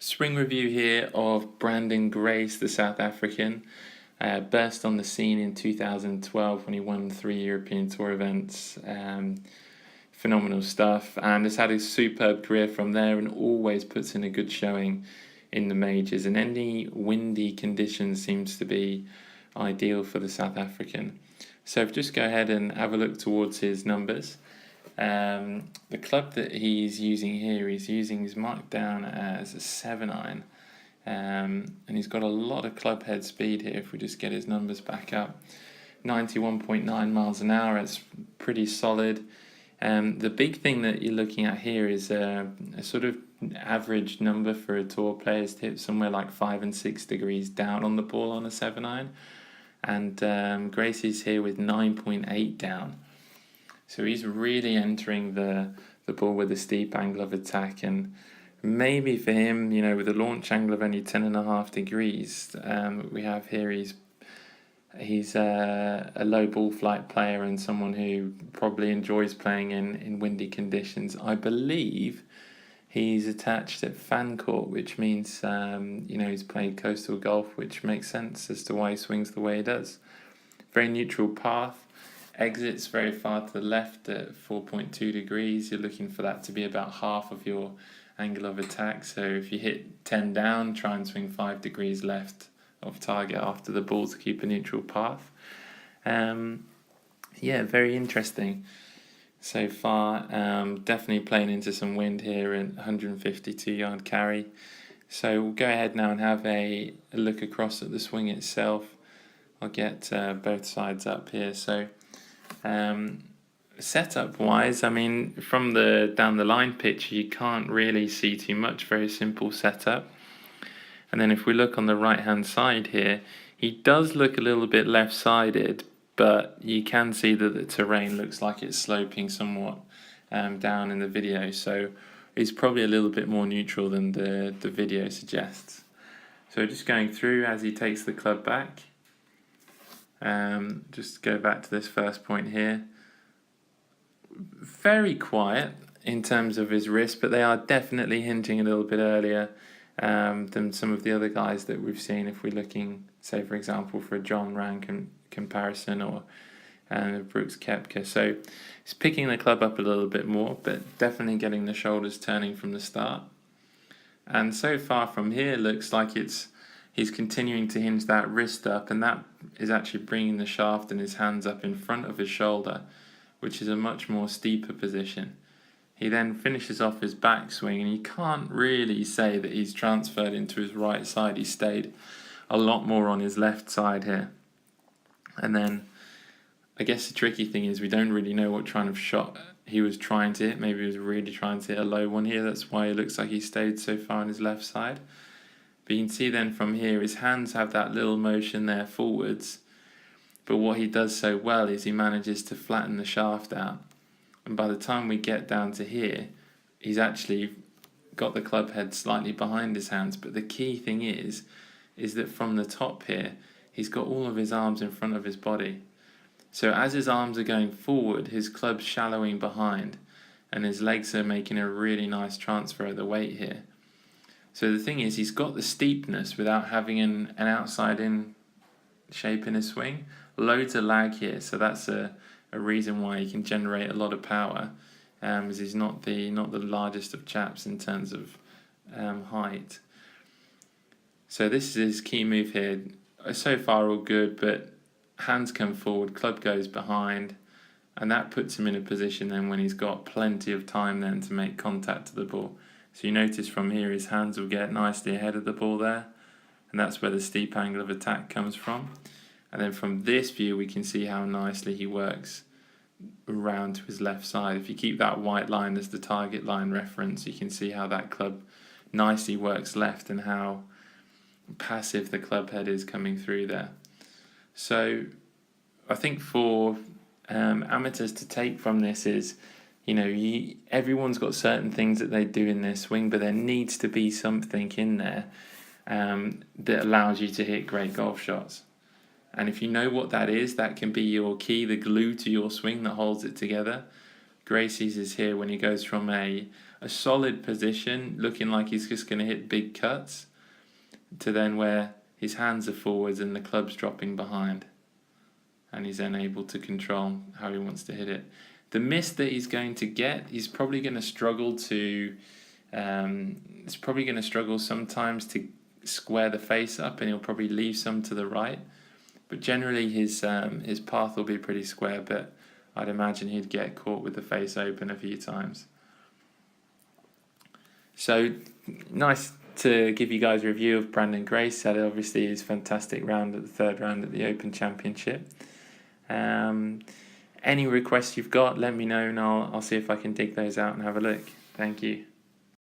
Spring review here of Branden Grace, the South African. Burst on the scene in 2012 when he won 3 European Tour events. Phenomenal stuff, and has had a superb career from there and always puts in a good showing in the majors. And any windy conditions seems to be ideal for the South African. So if just go ahead and have a look towards his numbers. The club that he's using here, he's marked down as a 7-iron, and he's got a lot of club head speed here. If we just get his numbers back up, 91.9 miles an hour, it's pretty solid. The big thing that you're looking at here is a sort of average number for a tour player's tip, somewhere like 5 and 6 degrees down on the ball on a 7-iron, and Gracie's here with 9.8 down. So he's really entering the ball with a steep angle of attack, and maybe for him, with a launch angle of only 10.5 degrees, we have here he's a low ball flight player and someone who probably enjoys playing in windy conditions. I believe he's attached at fan court, which means he's played coastal golf, which makes sense as to why he swings the way he does. Very neutral path. Exits very far to the left at 4.2 degrees. You're looking for that to be about half of your angle of attack. So if you hit 10 down, try and swing 5 degrees left of target after the ball to keep a neutral path. Very interesting so far. Definitely playing into some wind here at 152-yard carry. So we'll go ahead now and have a look across at the swing itself. I'll get both sides up here. So setup wise, from the down the line picture, you can't really see too much. Very simple setup. And then if we look on the right hand side here, he does look a little bit left sided, but you can see that the terrain looks like it's sloping somewhat down in the video, so it's probably a little bit more neutral than the video suggests. So just going through as he takes the club back. Just go back to this first point here. Very quiet in terms of his wrist, but they are definitely hinting a little bit earlier than some of the other guys that we've seen. If we're looking, say for example, for a John Ram comparison or Brooks Koepka. So he's picking the club up a little bit more, but definitely getting the shoulders turning from the start. And so far from here, looks like he's continuing to hinge that wrist up, and that is actually bringing the shaft and his hands up in front of his shoulder, which is a much more steeper position. He then finishes off his backswing, and you can't really say that he's transferred into his right side. He stayed a lot more on his left side here. And then I guess the tricky thing is we don't really know what kind of shot he was trying to hit. Maybe he was really trying to hit a low one here. That's why it looks like he stayed so far on his left side. But you can see then from here, his hands have that little motion there forwards. But what he does so well is he manages to flatten the shaft out. And by the time we get down to here, he's actually got the club head slightly behind his hands. But the key thing is that from the top here, he's got all of his arms in front of his body. So as his arms are going forward, his club's shallowing behind, and his legs are making a really nice transfer of the weight here. So the thing is, he's got the steepness without having an outside-in shape in his swing. Loads of lag here, so that's a reason why he can generate a lot of power, as he's not the largest of chaps in terms of height. So this is his key move here. So far all good, but hands come forward, club goes behind, and that puts him in a position then when he's got plenty of time then to make contact to the ball. So you notice from here his hands will get nicely ahead of the ball there, and that's where the steep angle of attack comes from. And then from this view we can see how nicely he works around to his left side. If you keep that white line as the target line reference, you can see how that club nicely works left and how passive the club head is coming through there. So I think for amateurs to take from this is, everyone's got certain things that they do in their swing, but there needs to be something in there that allows you to hit great golf shots. And if you know what that is, that can be your key, the glue to your swing that holds it together. Gracie's is here when he goes from a a solid position, looking like he's just going to hit big cuts, to then where his hands are forwards and the club's dropping behind, and he's then able to control how he wants to hit it. The miss that he's going to get, he's probably going to struggle to. He's probably going to struggle sometimes to square the face up, and he'll probably leave some to the right. But generally, his path will be pretty square. But I'd imagine he'd get caught with the face open a few times. So nice to give you guys a review of Branden Grace. Had obviously his fantastic round at the third round at the Open Championship. Any requests you've got, let me know, and I'll see if I can dig those out and have a look. Thank you.